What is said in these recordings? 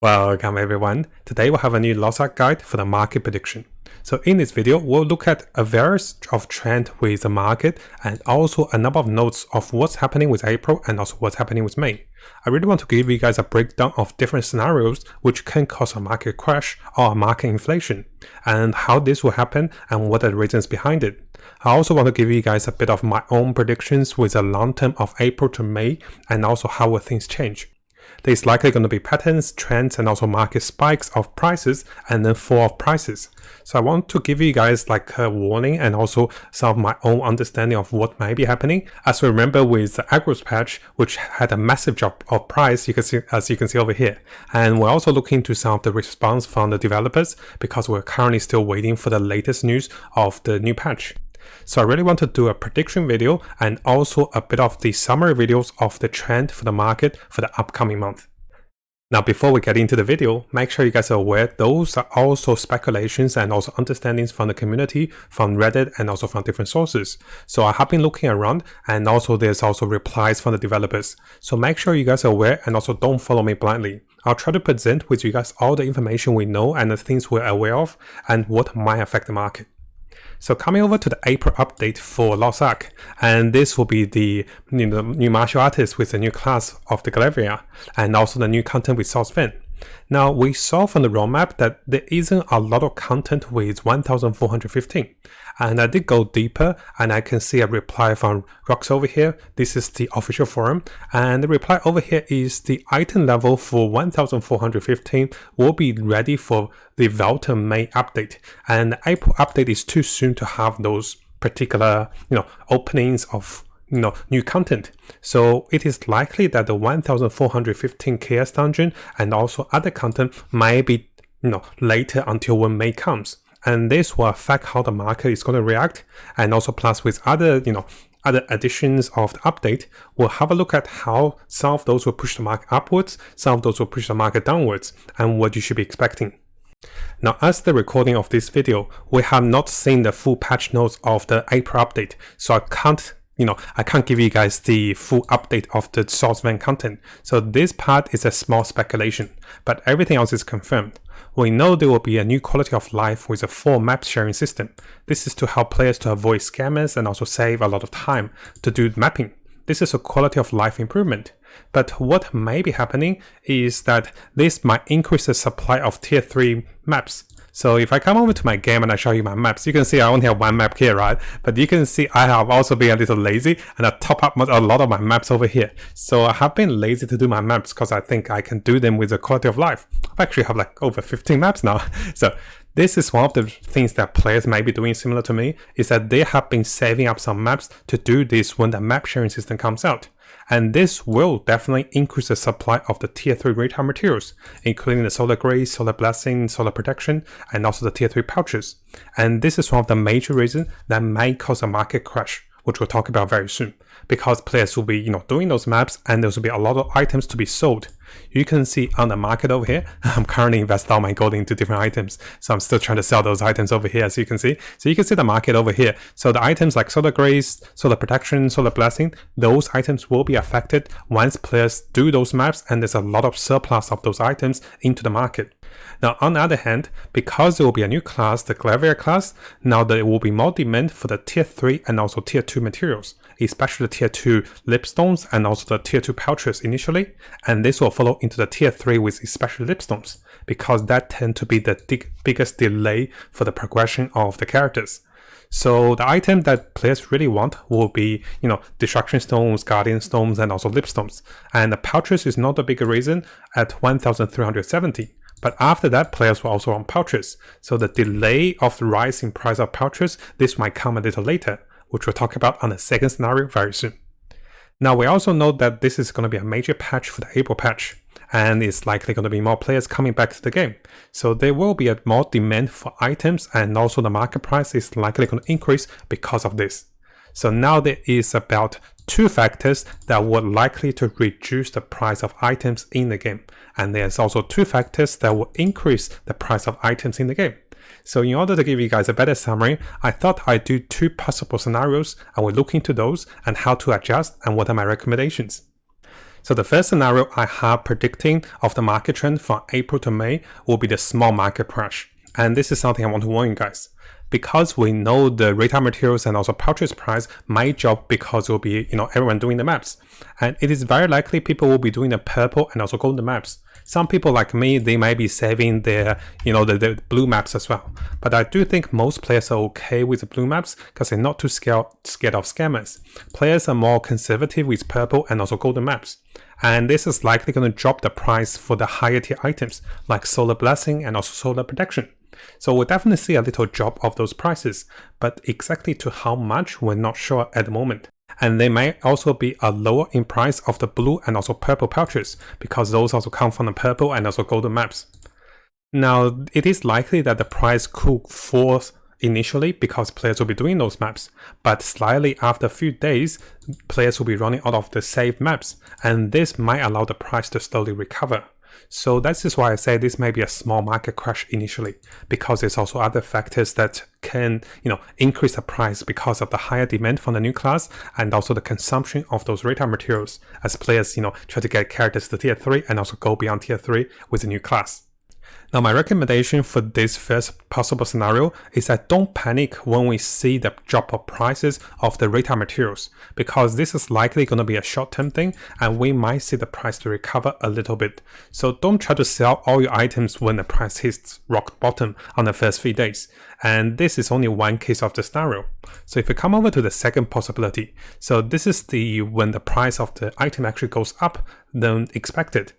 Welcome everyone. Today we'll have a new Lossack guide for the market prediction. So in this video, we'll look at a various of trend with the market and also a number of notes of what's happening with April and also what's happening with May. I really want to give you guys a breakdown of different scenarios which can cause a market crash or a market inflation and how this will happen and what are the reasons behind it. I also want to give you guys a bit of my own predictions with a long term of April to May and also how will things change. There's likely going to be patterns, trends, and also market spikes of prices and then fall of prices. So I want to give you guys like a warning and also some of my own understanding of what might be happening. As we remember with the Agros patch, which had a massive drop of price, as you can see over here. And we're also looking into some of the response from the developers because we're currently still waiting for the latest news of the new patch. So I really want to do a prediction video and also a bit of the summary videos of the trend for the market for the upcoming month. Now before we get into the video, make sure you guys are aware those are also speculations and also understandings from the community, from Reddit and also from different sources. So I have been looking around and also there's also replies from the developers. So make sure you guys are aware and also don't follow me blindly. I'll try to present with you guys all the information we know and the things we're aware of and what might affect the market. So coming over to the April update for Lossack, and this will be the new martial artist with the new class of the Glaivier, and also the new content with Vern. Now we saw from the roadmap that there isn't a lot of content with 1415, and I did go deeper and I can see a reply from Rox over here. This is the official forum, and the reply over here is the item level for 1415 will be ready for the Velta May update, and the April update is too soon to have those particular openings of new content. So it is likely that the 1415 Chaos Dungeon and also other content might be later until when May comes. And this will affect how the market is going to react. And also plus with other other additions of the update, we'll have a look at how some of those will push the market upwards, some of those will push the market downwards, and what you should be expecting. Now, as the recording of this video, we have not seen the full patch notes of the April update, so I can't give you guys the full update of the Vern content. So this part is a small speculation, but everything else is confirmed. We know there will be a new quality of life with a full map sharing system. This is to help players to avoid scammers and also save a lot of time to do mapping. This is a quality of life improvement. But what may be happening is that this might increase the supply of tier 3 maps. So if I come over to my game and I show you my maps, you can see I only have one map here, right? But you can see I have also been a little lazy and I top up a lot of my maps over here. So I have been lazy to do my maps because I think I can do them with the quality of life. I actually have like over 15 maps now. So this is one of the things that players may be doing similar to me, is that they have been saving up some maps to do this when the map sharing system comes out. And this will definitely increase the supply of the tier 3 retail materials, including the Solar Grace, Solar Blessing, Solar Protection, and also the tier 3 pouches. And this is one of the major reasons that may cause a market crash, which we'll talk about very soon, because players will be doing those maps and there will be a lot of items to be sold. You can see on the market over here, I'm currently investing all my gold into different items, so I'm still trying to sell those items over here, as you can see. So you can see the market over here. So the items like Solar Grace, Solar Protection, Solar Blessing, those items will be affected once players do those maps and there's a lot of surplus of those items into the market. Now on the other hand, because there will be a new class, the Glaivier class, now there will be more demand for the tier 3 and also tier 2 materials, especially the tier 2 lipstones and also the tier 2 pouches initially, and this will follow into the tier 3 with especially lipstones, because that tend to be the biggest delay for the progression of the characters. So the item that players really want will be, Destruction Stones, Guardian Stones, and also lipstones. And the pouches is not the bigger reason at 1370. But after that, players will also want pouches. So the delay of the rise in price of pouches, this might come a little later, which we'll talk about on the second scenario very soon. Now we also know that this is going to be a major patch for the April patch, and it's likely going to be more players coming back to the game. So there will be a more demand for items, and also the market price is likely going to increase because of this. So now there is about 2 factors that would likely to reduce the price of items in the game. And there's also 2 factors that will increase the price of items in the game. So in order to give you guys a better summary, I thought I'd do 2 possible scenarios and we'll look into those and how to adjust and what are my recommendations. So the first scenario I have predicting of the market trend from April to May will be the small market crash. And this is something I want to warn you guys. Because we know the retail materials and also purchase price might drop because it will be, everyone doing the maps. And it is very likely people will be doing the purple and also golden maps. Some people like me, they might be saving their, the blue maps as well. But I do think most players are okay with the blue maps because they're not too scared of scammers. Players are more conservative with purple and also golden maps. And this is likely going to drop the price for the higher tier items like Solar Blessing and also Solar Protection. So we'll definitely see a little drop of those prices, but exactly to how much we're not sure at the moment. And they may also be a lower in price of the blue and also purple pouches, because those also come from the purple and also golden maps. Now, it is likely that the price could fall initially because players will be doing those maps, but slightly after a few days, players will be running out of the saved maps, and this might allow the price to slowly recover. So that's just why I say this may be a small market crash initially, because there's also other factors that can, increase the price because of the higher demand from the new class and also the consumption of those retail materials as players, try to get characters to tier 3 and also go beyond tier 3 with the new class. Now, my recommendation for this first possible scenario is that don't panic when we see the drop of prices of the retail materials, because this is likely going to be a short-term thing and we might see the price to recover a little bit. So don't try to sell all your items when the price hits rock bottom on the first few days. And this is only one case of the scenario. So if we come over to the second possibility, so this is when the price of the item actually goes up than expected.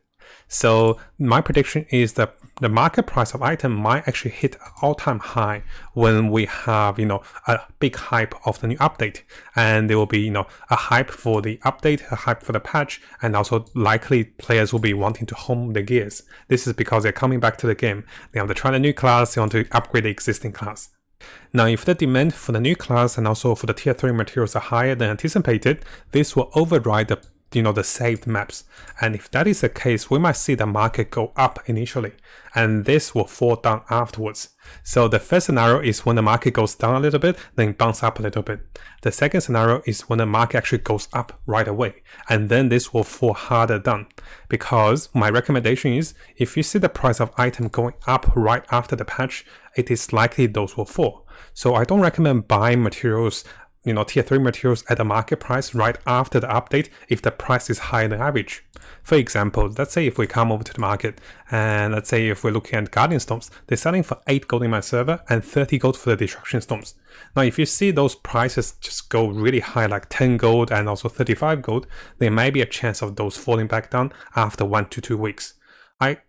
So my prediction is that the market price of item might actually hit an all-time high when we have, a big hype of the new update. And there will be, a hype for the update, a hype for the patch, and also likely players will be wanting to hone their gears. This is because they're coming back to the game. They want to try the new class, they want to upgrade the existing class. Now, if the demand for the new class and also for the tier 3 materials are higher than anticipated, this will override the saved maps. And if that is the case, we might see the market go up initially, and this will fall down afterwards. So the first scenario is when the market goes down a little bit, then bounce up a little bit. The second scenario is when the market actually goes up right away, and then this will fall harder down. Because my recommendation is, if you see the price of item going up right after the patch, it is likely those will fall. So I don't recommend buying materials, tier 3 materials at the market price right after the update if the price is higher than average. For example, let's say if we come over to the market and let's say if we're looking at Guardian Storms, they're selling for 8 gold in my server and 30 gold for the Destruction Storms. Now, if you see those prices just go really high, like 10 gold and also 35 gold, there may be a chance of those falling back down after 1 to 2 weeks.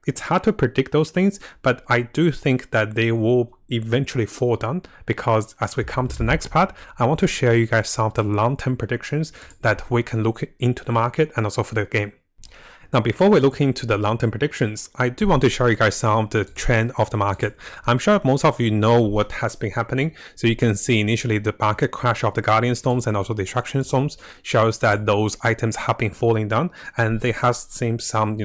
It's hard to predict those things, but I do think that they will eventually fall down, because as we come to the next part, I want to share you guys some of the long-term predictions that we can look into the market and also for the game. Now, before we look into the long-term predictions, I do want to show you guys some of the trend of the market. I'm sure most of you know what has been happening. So you can see initially the market crash of the Guardian Storms and also the Destruction Storms shows that those items have been falling down, and they have seen some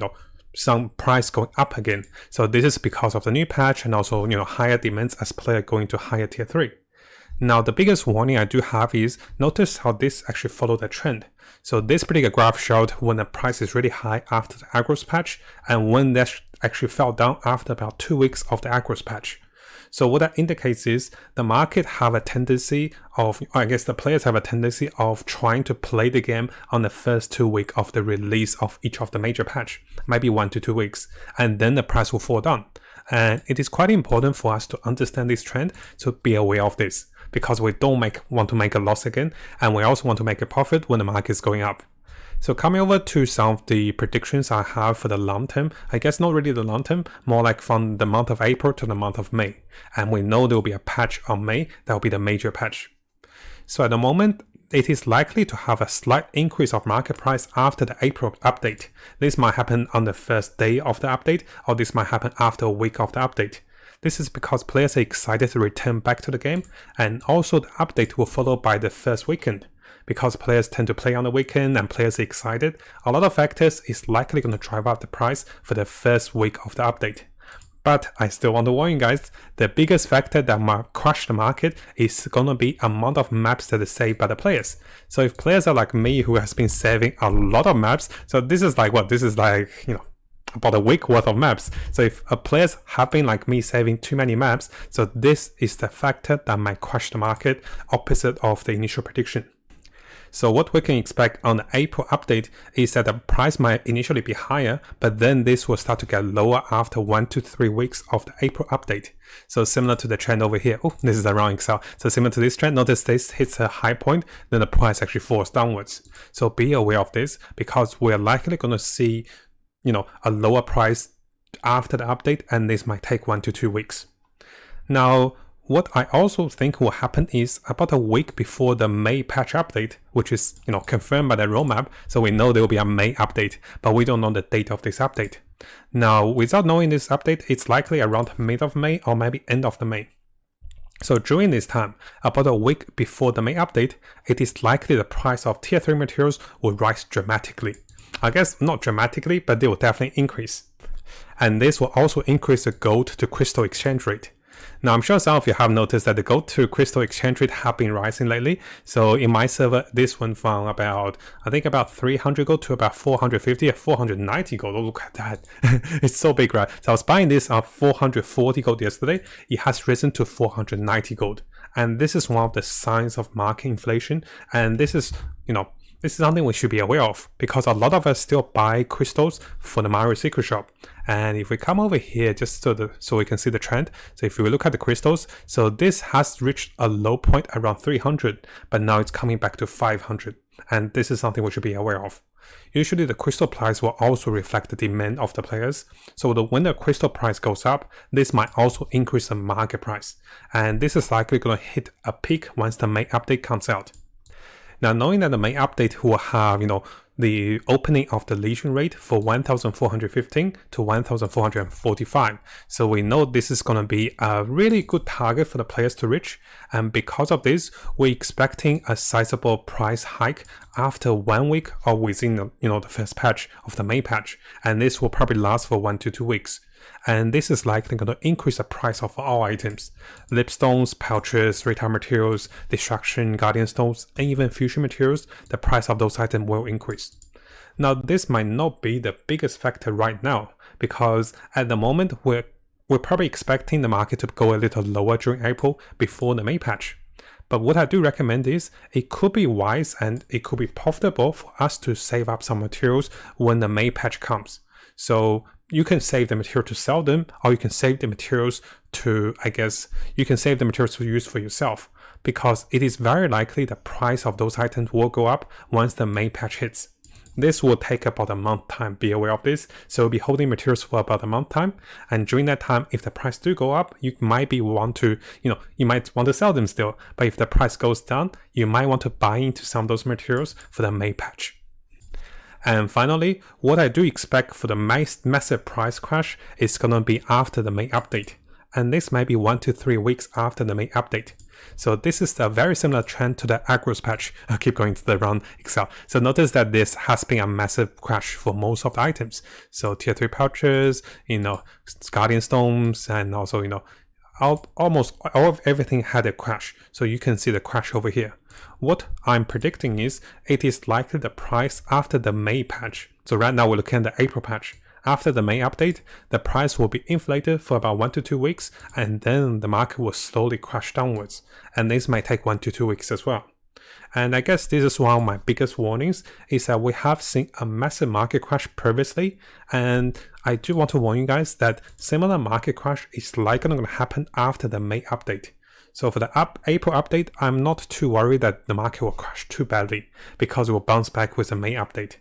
price going up again. So this is because of the new patch and also, higher demands as player going to higher tier 3. Now, the biggest warning I do have is notice how this actually followed the trend. So this particular graph showed when the price is really high after the Agros patch and when that actually fell down after about 2 weeks of the Agros patch. So what that indicates is the market have a tendency of, the players have a tendency of trying to play the game on the first 2 weeks of the release of each of the major patch, maybe 1 to 2 weeks, and then the price will fall down. And it is quite important for us to understand this trend, to be aware of this, because we don't want to make a loss again, and we also want to make a profit when the market is going up. So coming over to some of the predictions I have for the long term, I guess not really the long term, more like from the month of April to the month of May. And we know there will be a patch on May, that will be the major patch. So at the moment, it is likely to have a slight increase of market price after the April update. This might happen on the first day of the update, or this might happen after a week of the update. This is because players are excited to return back to the game, and also the update will follow by the first weekend. Because players tend to play on the weekend and players are excited, a lot of factors is likely going to drive up the price for the first week of the update. But I still want to warn you guys, the biggest factor that might crush the market is gonna be amount of maps that is saved by the players. So if players are like me who has been saving a lot of maps, so this is like what? This is like, about a week worth of maps. So if players have been like me saving too many maps, so this is the factor that might crush the market opposite of the initial prediction. So what we can expect on the April update is that the price might initially be higher, but then this will start to get lower after 1 to 3 weeks of the April update. So similar to the trend over here. Oh, this is the wrong Excel. So similar to this trend, notice this hits a high point, then the price actually falls downwards. So be aware of this because we're likely going to see, a lower price after the update, and this might take 1 to 2 weeks. Now, what I also think will happen is about a week before the May patch update, which is, confirmed by the roadmap. So we know there will be a May update, but we don't know the date of this update. Now, without knowing this update, it's likely around mid of May or maybe end of the May. So during this time, about a week before the May update, it is likely the price of tier 3 materials will rise dramatically. I guess not dramatically, but they will definitely increase. And this will also increase the gold to crystal exchange rate. Now, I'm sure some of you have noticed that the gold to crystal exchange rate have been rising lately. So in my server, this went from about 300 gold to about 450 or 490 gold. Oh, look at that. It's so big, right? So I was buying this at 440 gold yesterday. It has risen to 490 gold. And this is one of the signs of market inflation. And this is, this is something we should be aware of because a lot of us still buy crystals for the Mario Secret Shop. And if we come over here just so we can see the trend. So if we look at the crystals, so this has reached a low point around 300, but now it's coming back to 500. And this is something we should be aware of. Usually the crystal price will also reflect the demand of the players. So when the crystal price goes up, this might also increase the market price. And this is likely going to hit a peak once the May update comes out. Now, knowing that the May update will have, the opening of the legion rate for 1,415 to 1,445. So we know this is going to be a really good target for the players to reach. And because of this, we're expecting a sizable price hike after 1 week or within the first patch of the May patch. And this will probably last for 1 to 2 weeks. And this is likely going to increase the price of all items. Lipstones, pouches, retail materials, destruction, guardian stones, and even fusion materials, the price of those items will increase. Now, this might not be the biggest factor right now, because at the moment, we're probably expecting the market to go a little lower during April before the May patch. But what I do recommend is it could be wise and it could be profitable for us to save up some materials when the May patch comes. So you can save the material to sell them, or you can save the materials to, you can save the materials to use for yourself, because it is very likely the price of those items will go up once the May patch hits. This will take about a month time, be aware of this. So we'll be holding materials for about a month time. And during that time, if the price do go up, you might want to sell them still. But if the price goes down, you might want to buy into some of those materials for the May patch. And finally, what I do expect for the massive price crash is going to be after the May update. And this might be 1 to 3 weeks after the May update. So this is a very similar trend to the Agros patch. I'll keep going to the wrong Excel. So notice that this has been a massive crash for most of the items. So tier 3 pouches, guardian stones, and also, almost all of everything had a crash. So you can see the crash over here. What I'm predicting is it is likely the price after the May patch. So right now we're looking at the April patch. After the May update, the price will be inflated for about 1 to 2 weeks, and then the market will slowly crash downwards. And this might take 1 to 2 weeks as well. And I guess this is one of my biggest warnings, is that we have seen a massive market crash previously. And I do want to warn you guys that similar market crash is likely going to happen after the May update. So for the April update, I'm not too worried that the market will crash too badly, because it will bounce back with the May update.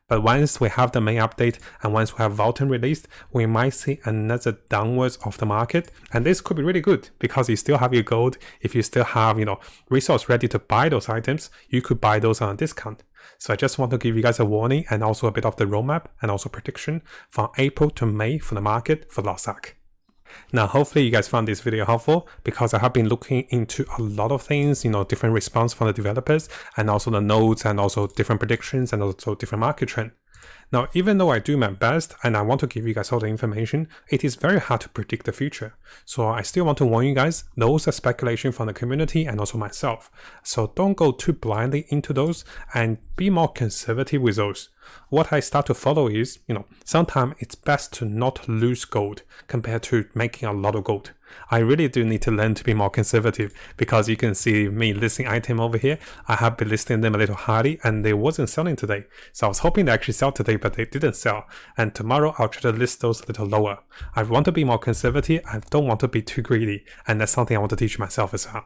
But once we have the May update and once we have Vulcan released, we might see another downwards of the market. And this could be really good because you still have your gold. If you still have, resource ready to buy those items, you could buy those on a discount. So I just want to give you guys a warning and also a bit of the roadmap and also prediction from April to May for the market for Lost Ark. Now, hopefully you guys found this video helpful, because I have been looking into a lot of things, different response from the developers and also the nodes and also different predictions and also different market trend. Now, even though I do my best and I want to give you guys all the information, it is very hard to predict the future. So I still want to warn you guys, those are speculation from the community and also myself. So don't go too blindly into those and be more conservative with those. What I start to follow is, sometimes it's best to not lose gold compared to making a lot of gold. I really do need to learn to be more conservative because you can see me listing item over here. I have been listing them a little highly and they wasn't selling today. So I was hoping they actually sell today, but they didn't sell. And tomorrow I'll try to list those a little lower. I want to be more conservative. I don't want to be too greedy. And that's something I want to teach myself as well.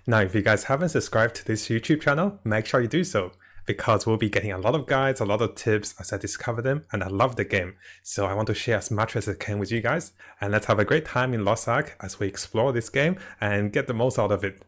Now, if you guys haven't subscribed to this YouTube channel, make sure you do so, because we'll be getting a lot of guides, a lot of tips as I discover them, and I love the game. So I want to share as much as I can with you guys, and let's have a great time in Lost Ark as we explore this game and get the most out of it.